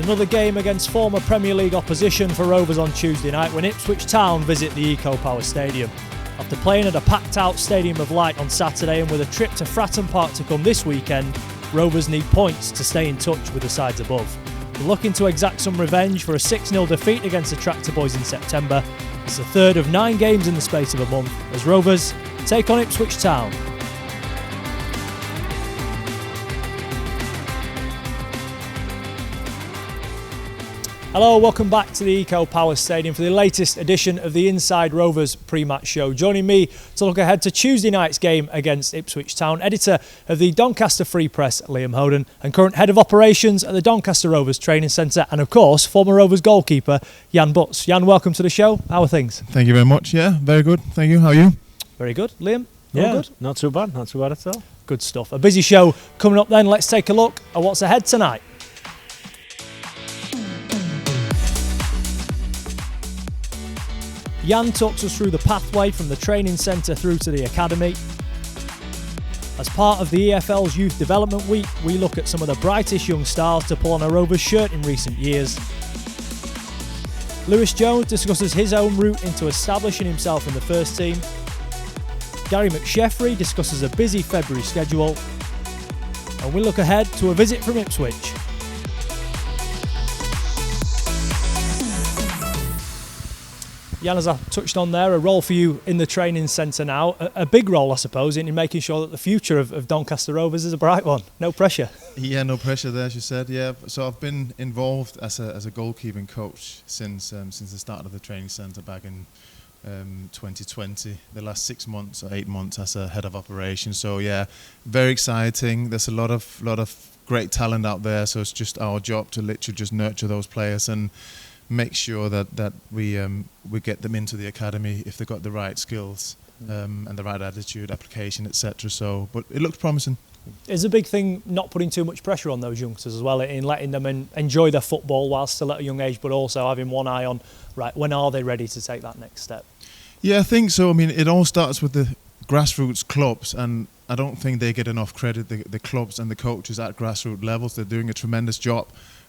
Another game against former Premier League opposition for Rovers on Tuesday night when Ipswich Town visit the Eco Power Stadium. After playing at a packed-out Stadium of Light on Saturday and with a trip to Fratton Park to come this weekend, Rovers need points to stay in touch with the sides above. They're looking to exact some revenge for a 6-0 defeat against the Tractor Boys in September. It's the third of 9 games in the space of a month as Rovers take on Ipswich Town. Hello, welcome back to the Eco Power Stadium for the latest edition of the Inside Rovers pre-match show. Joining me to look ahead to Tuesday night's game against Ipswich Town, editor of the Doncaster Free Press, Liam Hoden, and current head of operations at the Doncaster Rovers Training Centre, and of course, former Rovers goalkeeper, Jan Butts. Jan, welcome to the show. How are things? Thank you very much. Yeah, very good. Thank you. How are you? Very good. Liam? Yeah, good? Not too bad at all. Good stuff. A busy show coming up then. Let's take a look at what's ahead tonight. Jan talks us through the pathway from the training centre through to the academy. As part of the EFL's Youth Development Week, we look at some of the brightest young stars to pull on a Rovers shirt in recent years. Lewis Jones discusses his own route into establishing himself in the first team. Gary McSheffrey discusses a busy February schedule. And we look ahead to a visit from Ipswich. Jan, as I touched on there, a role for you in the training centre now. A big role, I suppose, in making sure that the future of Doncaster Rovers is a bright one. No pressure. Yeah, no pressure there, as you said. Yeah, so I've been involved as a goalkeeping coach since the start of the training centre back in 2020. The last 6 months or 8 months as a head of operations. So yeah, very exciting. There's a lot of great talent out there. So it's just our job to literally just nurture those players and make sure that we get them into the academy if they've got the right skills and the right attitude, application, etc. So, but it looks promising. It's a big thing not putting too much pressure on those youngsters as well, in letting them enjoy their football whilst still at a young age, but also having one eye on, right, when are they ready to take that next step? Yeah, I think so. I mean, it all starts with the grassroots clubs, and I don't think they get enough credit, the clubs and the coaches at grassroots levels. They're doing a tremendous job.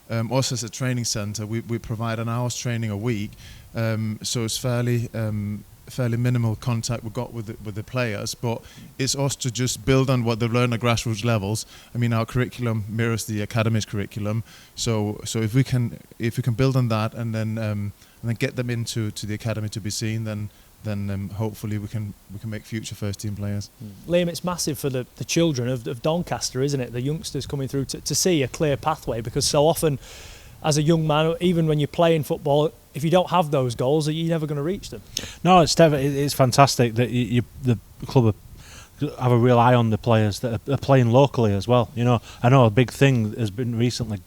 Us as a training centre, we provide an hour's training a week, so it's fairly minimal contact we've got with the players, but it's us to just build on what they've learned at grassroots levels. I mean, our curriculum mirrors the academy's curriculum, so if we can build on that and then get them into the academy to be seen, then hopefully we can make future first team players. Liam, it's massive for the children of Doncaster, isn't it? The youngsters coming through to see a clear pathway, because so often as a young man, even when you're playing football, if you don't have those goals, you're never going to reach them. No, it's fantastic that the club have a real eye on the players that are playing locally as well. You know, I know a big thing has been recently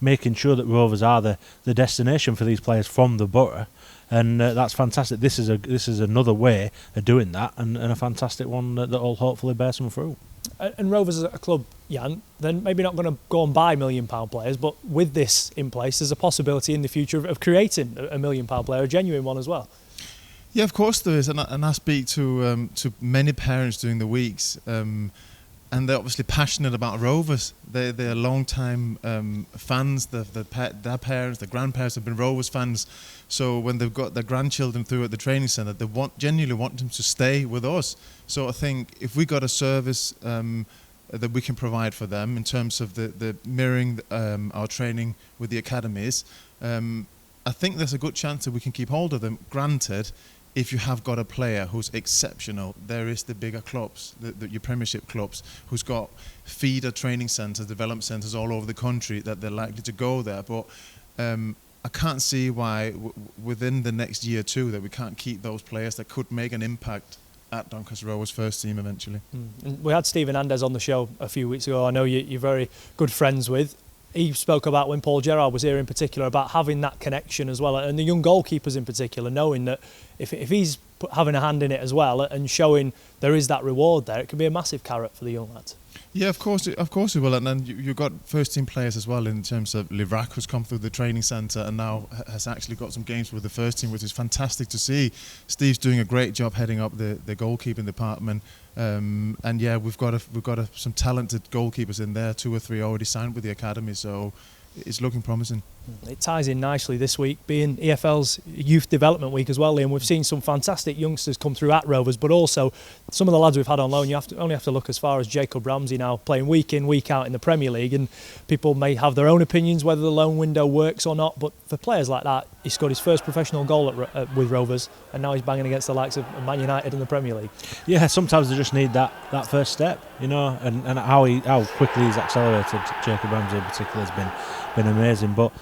making sure that Rovers are the destination for these players from the borough. And that's fantastic. This is another way of doing that, and a fantastic one that will hopefully bear some fruit. And Rovers as a club, Jan, then maybe not going to go and buy £1 million players, but with this in place, there's a possibility in the future of creating a £1 million player, a genuine one as well. Yeah, of course there is, and I speak to many parents during the weeks, and they're obviously passionate about Rovers. They're long-time fans. Their parents, their grandparents have been Rovers fans. So when they've got their grandchildren through at the training centre, they genuinely want them to stay with us. So I think if we got a service that we can provide for them in terms of the mirroring our training with the academies, I think there's a good chance that we can keep hold of them. Granted, if you have got a player who's exceptional, there is the bigger clubs, your Premiership clubs, who's got feeder training centres, development centres all over the country that they're likely to go there. But I can't see why within the next year or two that we can't keep those players that could make an impact at Doncaster Rovers first team eventually. And we had Stephen Andes on the show a few weeks ago. I know you're very good friends with. He spoke about, when Paul Gerrard was here in particular, about having that connection as well, and the young goalkeepers in particular, knowing that if he's having a hand in it as well and showing there is that reward there, it can be a massive carrot for the young lads. Yeah, of course it will. And then you've got first team players as well, in terms of Livrak, who's come through the training centre and now has actually got some games with the first team, which is fantastic to see. Steve's doing a great job heading up the goalkeeping department. And yeah, we've got some talented goalkeepers in there, 2 or 3 already signed with the academy, so it's looking promising. It ties in nicely this week, being EFL's Youth Development Week as well, Liam. We've seen some fantastic youngsters come through at Rovers, but also some of the lads we've had on loan. You only have to look as far as Jacob Ramsey now, playing week in, week out in the Premier League, and people may have their own opinions whether the loan window works or not, but for players like that, he scored his first professional goal with Rovers, and now he's banging against the likes of Man United in the Premier League. Yeah, sometimes they just need that first step, and how quickly he's accelerated. Jacob Ramsey in particular has been amazing, but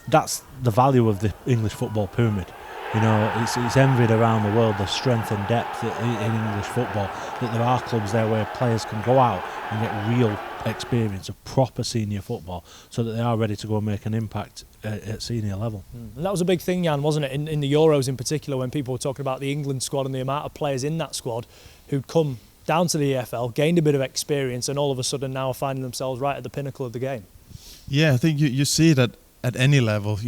that's the value of the English football pyramid. It's envied around the world, the strength and depth in English football, that there are clubs there where players can go out and get real experience of proper senior football, so that they are ready to go and make an impact at senior level. And that was a big thing, Jan, wasn't it, in the Euros in particular, when people were talking about the England squad and the amount of players in that squad who'd come down to the EFL, gained a bit of experience, and all of a sudden now are finding themselves right at the pinnacle of the game. Yeah, I think you see that at any level.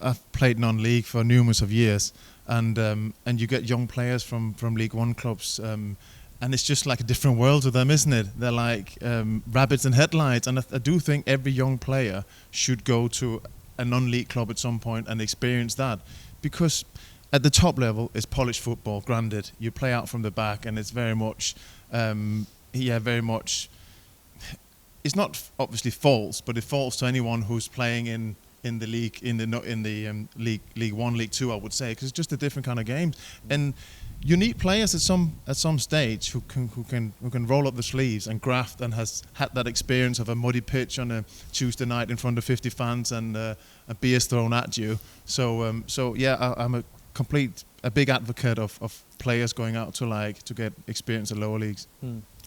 I've played non-league for numerous of years, and you get young players from League One clubs, and it's just like a different world to them, isn't it? They're like rabbits in headlights, and I do think every young player should go to a non-league club at some point and experience that, because at the top level it's polished football. Granted, you play out from the back, and it's very much, very much. It's not obviously false, but it falls to anyone who's playing in the league, in the League One, League Two, I would say, because it's just a different kind of game. And you need players at some stage who can roll up the sleeves and graft, and has had that experience of a muddy pitch on a Tuesday night in front of 50 fans and a beers thrown at you. So yeah, I'm a big advocate of players going out to get experience at lower leagues.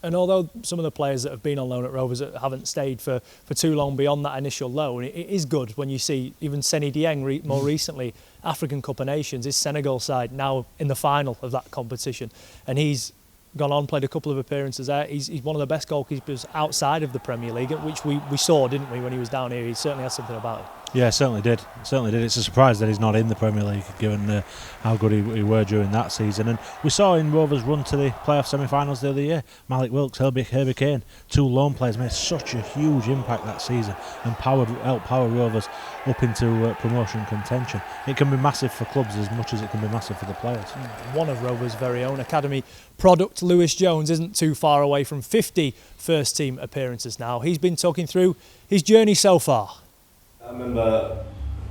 And although some of the players that have been on loan at Rovers haven't stayed for too long beyond that initial loan, it is good when you see even Seny Dieng more recently, African Cup of Nations, his Senegal side now in the final of that competition, and he's gone on, played a couple of appearances there. He's one of the best goalkeepers outside of the Premier League, which we saw, didn't we, when he was down here. He certainly has something about it. Yeah, certainly did. It's a surprise that he's not in the Premier League, given how good he were during that season. And we saw in Rovers' run to the playoff semi-finals the other year, Malik Wilkes, Herbie Kane, two loan players made such a huge impact that season and helped power Rovers up into promotion contention. It can be massive for clubs as much as it can be massive for the players. One of Rovers' very own academy product, Lewis Jones, isn't too far away from 50 first-team appearances now. He's been talking through his journey so far. I remember,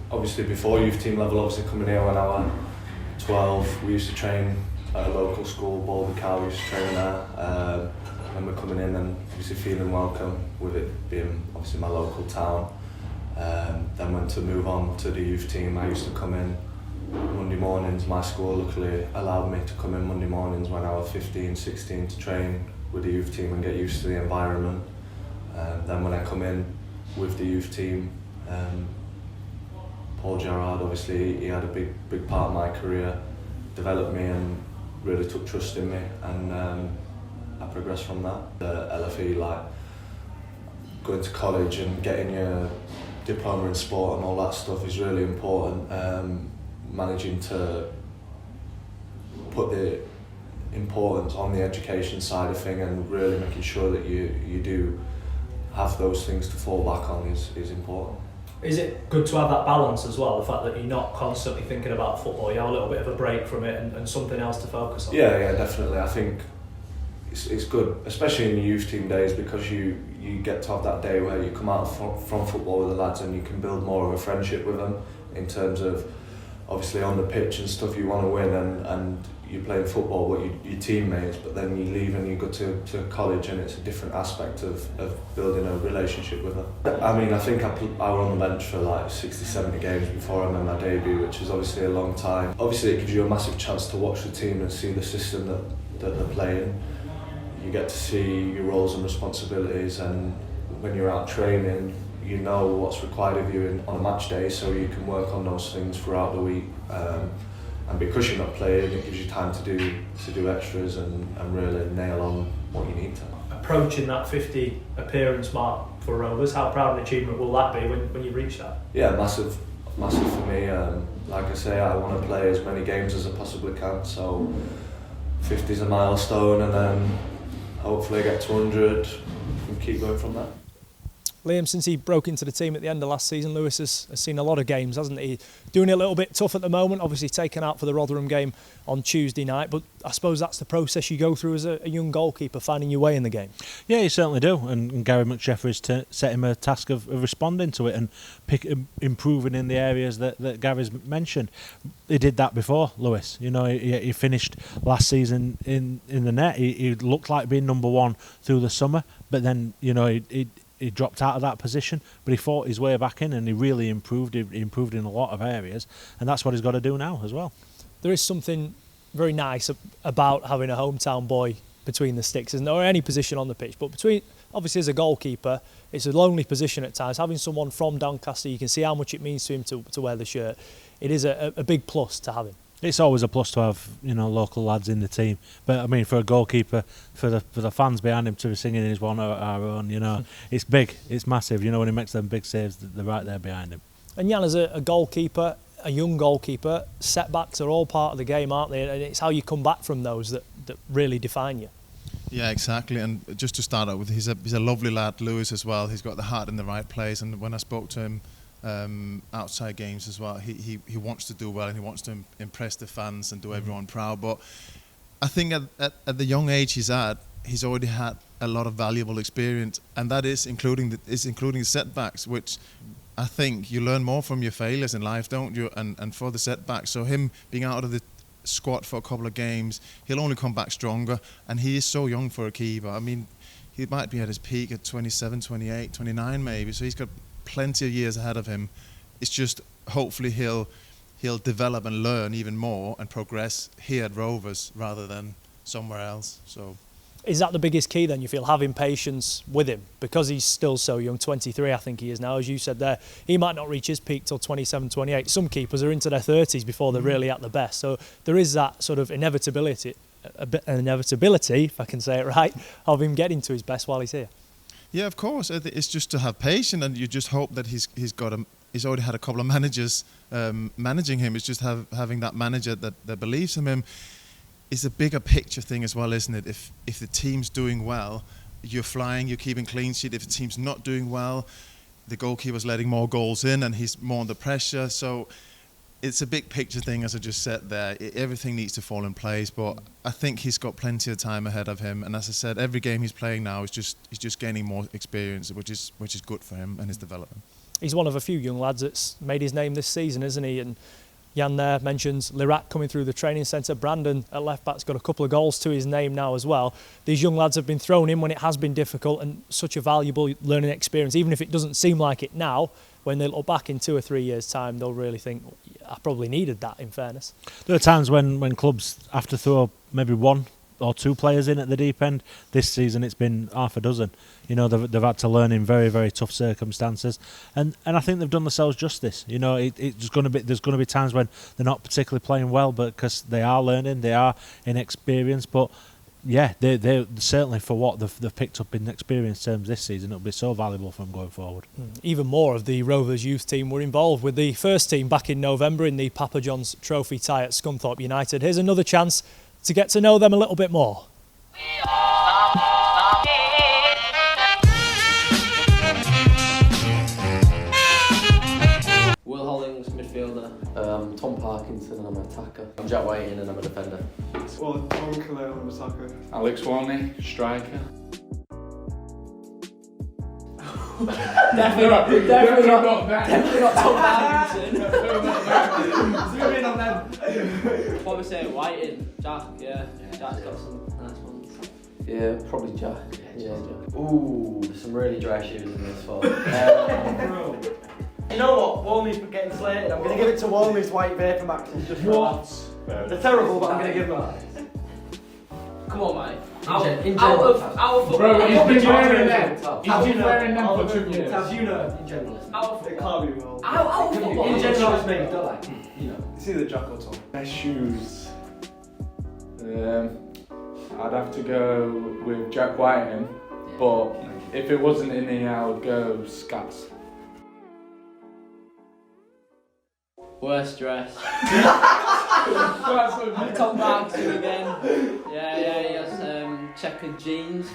obviously before youth team level, obviously coming here when I was 12, we used to train at a local school, Baldy Cow, we used to train there. And we're coming in and obviously feeling welcome with it being obviously my local town. Then went to move on to the youth team. I used to come in Monday mornings. My school luckily allowed me to come in Monday mornings when I was 15, 16 to train with the youth team and get used to the environment. Then when I come in with the youth team, Paul Gerrard, obviously he had a big part of my career, developed me and really took trust in me, and I progressed from that. The LFE, like going to college and getting your diploma in sport and all that stuff is really important. Managing to put the importance on the education side of things and really making sure that you do have those things to fall back on is important. Is it good to have that balance as well, the fact that you're not constantly thinking about football, you have a little bit of a break from it and something else to focus on? Yeah, definitely. I think it's good, especially in the youth team days, because you get to have that day where you come out from football with the lads and you can build more of a friendship with them in terms of, obviously on the pitch and stuff you want to win and you're playing football with your teammates, but then you leave and you go to college and it's a different aspect of building a relationship with them. I mean, I think I was on the bench for like 60, 70 games before I made my debut, which is obviously a long time. Obviously it gives you a massive chance to watch the team and see the system that they're playing. You get to see your roles and responsibilities, and when you're out training, you know what's required of you on a match day, so you can work on those things throughout the week. And because you're not playing, it gives you time to do extras and really nail on what you need to. Approaching that 50 appearance mark for Rovers, how proud an achievement will that be when you reach that? Yeah, massive for me. Like I say, I want to play as many games as I possibly can, so 50 is a milestone, and then hopefully get to 100 and keep going from there. Liam, since he broke into the team at the end of last season, Lewis has seen a lot of games, hasn't he? Doing it a little bit tough at the moment, obviously taken out for the Rotherham game on Tuesday night, but I suppose that's the process you go through as a young goalkeeper, finding your way in the game. Yeah, you certainly do, and Gary McJeffrey's set him a task of responding to it and improving in the areas that Gary's mentioned. He did that before, Lewis. You know, he finished last season in the net. He looked like being number one through the summer, but then, you know, he dropped out of that position, but he fought his way back in and he really improved. He improved in a lot of areas, and that's what he's got to do now as well. There is something very nice about having a hometown boy between the sticks, isn't there? Or any position on the pitch, but obviously as a goalkeeper, it's a lonely position at times. Having someone from Doncaster, you can see how much it means to him to wear the shirt. It is a big plus to have him. It's always a plus to have, you know, local lads in the team. But I mean, for a goalkeeper, for the fans behind him to be singing his one or our own, you know, it's big, it's massive. You know, when he makes them big saves, they're right there behind him. And Jan, as a goalkeeper, a young goalkeeper, setbacks are all part of the game, aren't they? And it's how you come back from those that really define you. Yeah, exactly. And just to start out with, he's a lovely lad, Lewis, as well. He's got the heart in the right place. And when I spoke to him outside games as well, he wants to do well and he wants to impress the fans and do everyone proud. But I think at the young age he's at, he's already had a lot of valuable experience, and that is including the setbacks, which I think you learn more from your failures in life, don't you? And for the setbacks, so him being out of the squad for a couple of games, he'll only come back stronger. And he is so young for a keeper. I mean, he might be at his peak at 27, 28, 29 maybe. So he's got plenty of years ahead of him. It's just hopefully he'll develop and learn even more and progress here at Rovers rather than somewhere else. So is that the biggest key then, you feel, having patience with him? Because he's still so young, 23 I think he is now, as you said there. He might not reach his peak till 27, 28. Some keepers are into their 30s before they're really at the best. So there is that sort of inevitability, if I can say it right, of him getting to his best while he's here. Yeah, of course. It's just to have patience, and you just hope that he's already had a couple of managers managing him. It's just having that manager that believes in him. It's a bigger picture thing as well, isn't it? If the team's doing well, you're flying, you're keeping clean sheet. If the team's not doing well, the goalkeeper's letting more goals in and he's more under pressure. So it's a big picture thing, as I just said there. Everything needs to fall in place, but I think he's got plenty of time ahead of him. And as I said, every game he's playing now he's just gaining more experience, which is good for him and his development. He's one of a few young lads that's made his name this season, isn't he? And Jan there mentions Lirac coming through the training centre. Brandon at left back's got a couple of goals to his name now as well. These young lads have been thrown in when it has been difficult, and such a valuable learning experience. Even if it doesn't seem like it now, when they look back in 2 or 3 years' time, they'll really think, I probably needed that, in fairness. There are times when clubs have to throw maybe 1 or 2 players in at the deep end. This season it's been half a dozen. You know, they've had to learn in very, very tough circumstances, and I think they've done themselves justice. You know, there's going to be times when they're not particularly playing well, but because they are learning, they are inexperienced. But yeah, they certainly, for what they've picked up in experience terms this season, it'll be so valuable for them going forward. Even more of the Rovers youth team were involved with the first team back in November in the Papa John's Trophy tie at Scunthorpe United. Here's another chance to get to know them a little bit more. Will Hollings, midfielder. Tom Parkinson, and I'm an attacker. I'm Jack Whiting and I'm a defender. Well, Tom Kaleo, I'm a attacker. Alex Warney, striker. Definitely not Tom Parkinson. Zoom in on them. What we say, Whiting, Jack, yeah. Jack's got some nice ones. Yeah, probably Jack. Yeah. Ooh, there's some really dry shoes in this one. You know what? Warmey's for getting slated. I'm going to give it to Warmey's white vapor maxes just for that. They're terrible, but I'm going to give them. Come on, mate. Out of football. Bro, he's been wearing them. As He's been wearing them for 2 years. As you know, in general. Out of It football. can't be well. Out of football. In general, it's maybe don't like, you know. It's either Jack or Tom. Best shoes. I'd have to go with Jack Whiting, but if it wasn't in here, I would go Scats. Worst dress. Tom Parkinson again. Yeah, he has checkered jeans.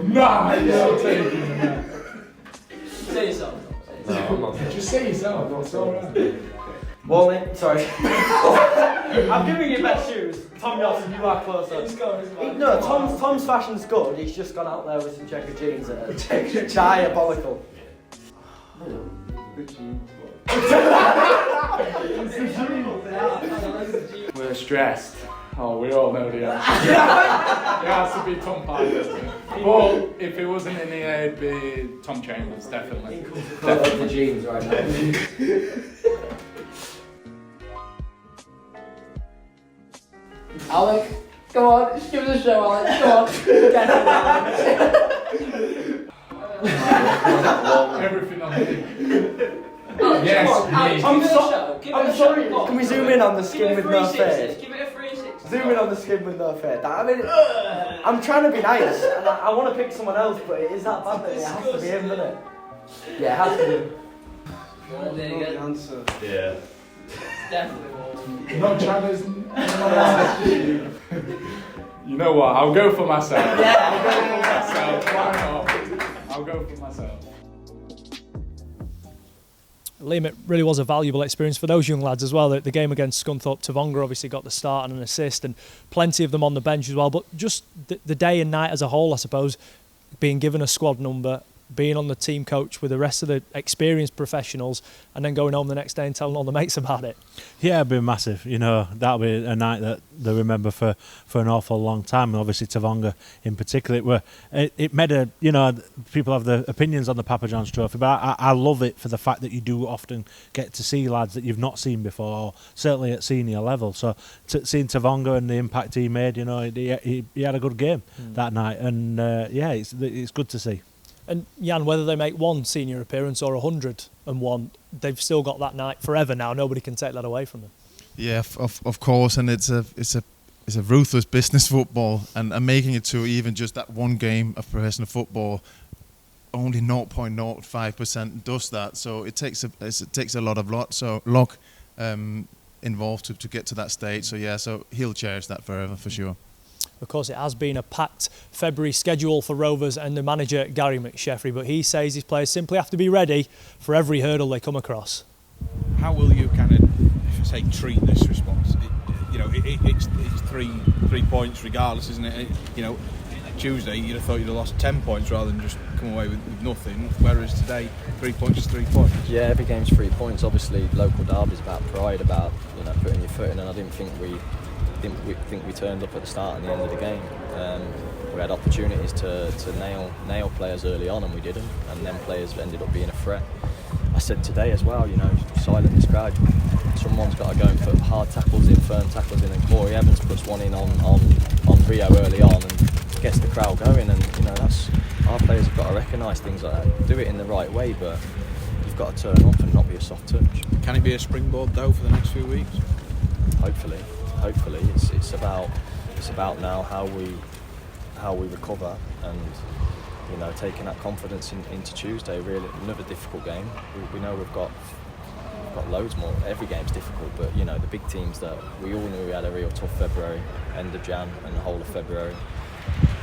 Nah, you're taking the man. Say yourself. No, I'm not. Just say yourself, that's alright. Wally, sorry. I'm giving you best shoes. Tom Yoss, you are closer. No, Tom's fashion's good. He's just gone out there with some checker jeans that are diabolical. We're stressed. Oh, we all know the answer. It has to be Tom Parker, doesn't it? But if it wasn't in the air, it'd be Tom Chambers, definitely. The jeans right now. Alec, come on, just give us a show, Alec. Come on. Get it, Alec. Everything on me. Yes, I'm sorry. Look, Can we zoom in on the skin with no face? Give it a 360. Zoom in on the skin with no face. I mean, I'm trying to be nice, and I want to pick someone else, but it is that bad that it has to be him, doesn't it? Yeah, it has to be. I know the answer. Yeah. Definitely. Not Chavez. You know what? I'll go for myself. Yeah. I'll go for myself. Why not? I'll go for myself. Liam, it really was a valuable experience for those young lads as well. The game against Scunthorpe, Tavonga obviously got the start and an assist, and plenty of them on the bench as well. But just the day and night as a whole, I suppose, being given a squad number, being on the team coach with the rest of the experienced professionals, and then going home the next day and telling all the mates about it. Yeah, it'd be massive. You know, that'll be a night that they remember for an awful long time. And obviously Tavonga in particular, it made a, you know, people have their opinions on the Papa John's Trophy, but I love it for the fact that you do often get to see lads that you've not seen before, or certainly at senior level. So seeing Tavonga and the impact he made, you know, he had a good game that night, and yeah, it's good to see. And Jan, whether they make one senior appearance or 101, they've still got that night forever now. Nobody can take that away from them. Yeah, of course, and it's a ruthless business football, and making it to even just that one game of professional football, only 0.05% does that. So it takes a lot of luck involved to get to that stage. So yeah, so he'll cherish that forever for sure. Of course, it has been a packed February schedule for Rovers and the manager, Gary McSheffrey, but he says his players simply have to be ready for every hurdle they come across. How will you kind of, if I say, treat this response? It's 3 points regardless, isn't it? Tuesday you'd have thought you'd have lost 10 points rather than just come away with nothing, whereas today 3 points is 3 points. Yeah, every game's 3 points. Obviously, local derby's about pride, about putting your foot in, and I didn't think we turned up at the start and the end of the game. We had opportunities to nail players early on, and we didn't, and then players ended up being a threat. I said today as well, silent this crowd. Someone's got to go and put hard tackles in, firm tackles in, and Corey Evans puts one in on Rio early on and gets the crowd going, and that's, our players have got to recognise things like that, do it in the right way, but you've got to turn up and not be a soft touch. Can it be a springboard though for the next few weeks? Hopefully, it's about now how we recover and taking that confidence into Tuesday. Really, another difficult game. We know we've got loads more. Every game's difficult, but the big teams that we all knew we had a real tough February, end of Jan and the whole of February,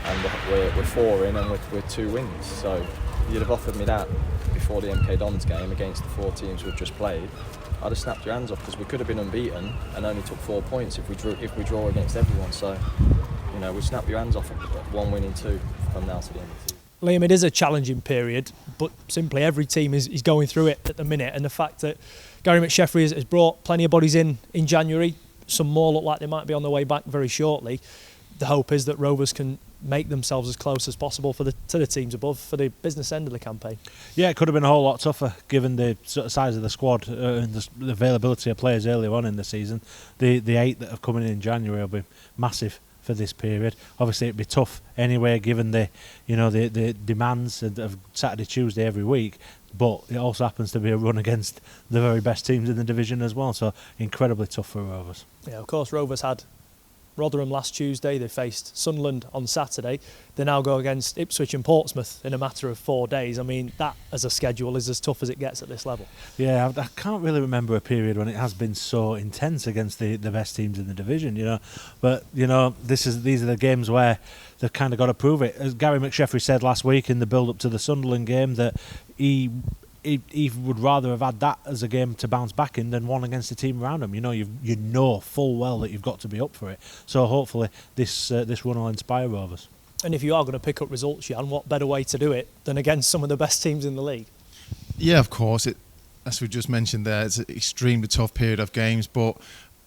and we're 4 in and we're 2 wins. So you'd have offered me that before the MK Dons game against the 4 teams we've just played. I'd have snapped your hands off, because we could have been unbeaten and only took 4 points if we draw against everyone. So, we snap your hands off at 1 win in 2 from now to the end of the season. Liam, it is a challenging period, but simply every team is going through it at the minute, and the fact that Gary McSheffrey has brought plenty of bodies in January, some more look like they might be on their way back very shortly. The hope is that Rovers can make themselves as close as possible to the teams above for the business end of the campaign. Yeah, it could have been a whole lot tougher given the sort of size of the squad and the availability of players earlier on in the season. The 8 that have come in January will be massive for this period. Obviously, it'd be tough anyway given the demands of Saturday, Tuesday every week. But it also happens to be a run against the very best teams in the division as well. So incredibly tough for Rovers. Yeah, of course, Rovers had Rotherham last Tuesday, they faced Sunderland on Saturday. They now go against Ipswich and Portsmouth in a matter of 4 days. I mean, that as a schedule is as tough as it gets at this level. Yeah, I can't really remember a period when it has been so intense against the best teams in the division, you know. But, you know, these are the games where they've kind of got to prove it. As Gary McSheffrey said last week in the build-up to the Sunderland game, that he would rather have had that as a game to bounce back in than one against the team around him. You know, you know full well that you've got to be up for it. So hopefully this run will inspire Rovers. And if you are going to pick up results, Jan, what better way to do it than against some of the best teams in the league? Yeah, of course. As we just mentioned there, it's an extremely tough period of games, but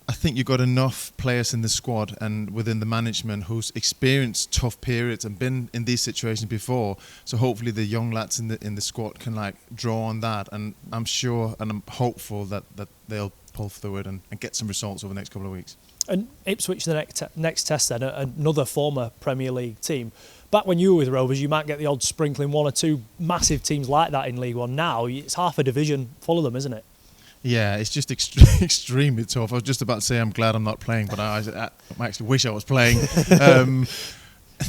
I think you've got enough players in the squad and within the management who's experienced tough periods and been in these situations before. So hopefully the young lads in the squad can draw on that, and I'm sure and I'm hopeful that they'll pull through it and get some results over the next couple of weeks. And Ipswich, the next test then, another former Premier League team. Back when you were with Rovers, you might get the odd sprinkling one or two massive teams like that in League One. Now it's half a division full of them, isn't it? Yeah, it's just extremely tough. I was just about to say I'm glad I'm not playing, but I actually wish I was playing.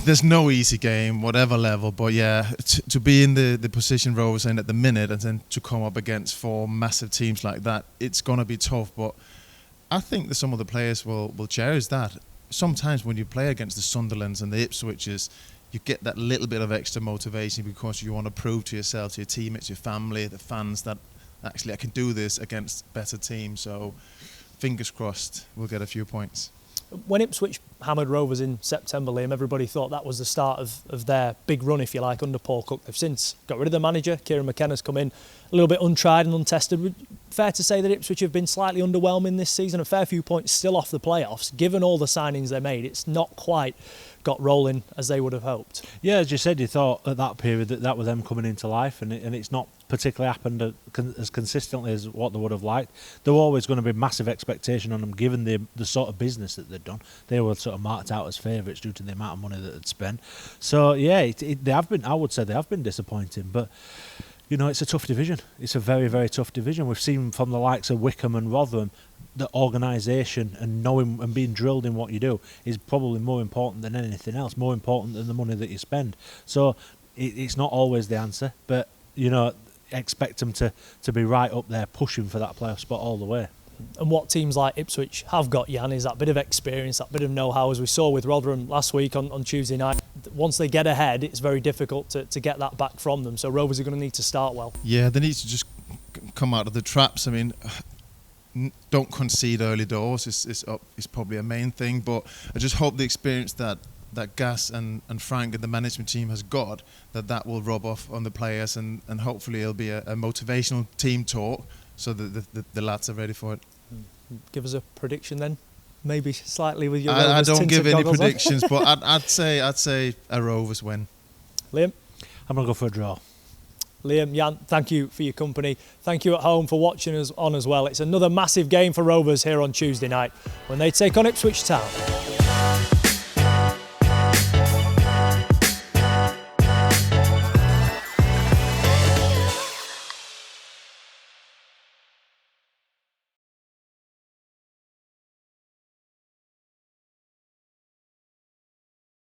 There's no easy game, whatever level, but yeah, to be in the position Rovers in at the minute and then to come up against 4 massive teams like that, it's going to be tough, but I think that some of the players will cherish that. Sometimes when you play against the Sunderlands and the Ipswiches, you get that little bit of extra motivation because you want to prove to yourself, to your teammates, your family, the fans that actually I can do this against better teams. So fingers crossed we'll get a few points. When Ipswich hammered Rovers in September, Liam, everybody thought that was the start of their big run, if you like, under Paul Cook. They've since got rid of the manager. Kieran McKenna's come in a little bit untried and untested. Fair to say that Ipswich have been slightly underwhelming this season, a fair few points still off the playoffs. Given all the signings they made, it's not quite got rolling as they would have hoped. Yeah, as you said, you thought at that period that was them coming into life, and it's not particularly happened as consistently as what they would have liked. There were always going to be massive expectation on them, given the sort of business that they'd done. They were sort of marked out as favourites due to the amount of money that they'd spent. So yeah, they have been. I would say they have been disappointing, but you know, it's a tough division. It's a very, very tough division. We've seen from the likes of Wickham and Rotherham that organisation and knowing and being drilled in what you do is probably more important than anything else, more important than the money that you spend. So it's not always the answer, but you know, expect them to be right up there pushing for that playoff spot all the way. And what teams like Ipswich have got, Jan, is that bit of experience, that bit of know-how, as we saw with Rotherham last week on Tuesday night. Once they get ahead, it's very difficult to get that back from them. So Rovers are going to need to start well. Yeah, they need to just come out of the traps. I mean, don't concede early doors is probably a main thing, but I just hope the experience that Gas and Frank and the management team has got, that will rub off on the players, and hopefully it'll be a motivational team talk so that the lads are ready for it. Give us a prediction then, maybe slightly with your I Rovers don't give any goggles predictions, but I'd say a Rovers win. Liam? I'm going to go for a draw. Liam, Jan, thank you for your company. Thank you at home for watching us on as well. It's another massive game for Rovers here on Tuesday night when they take on Ipswich Town.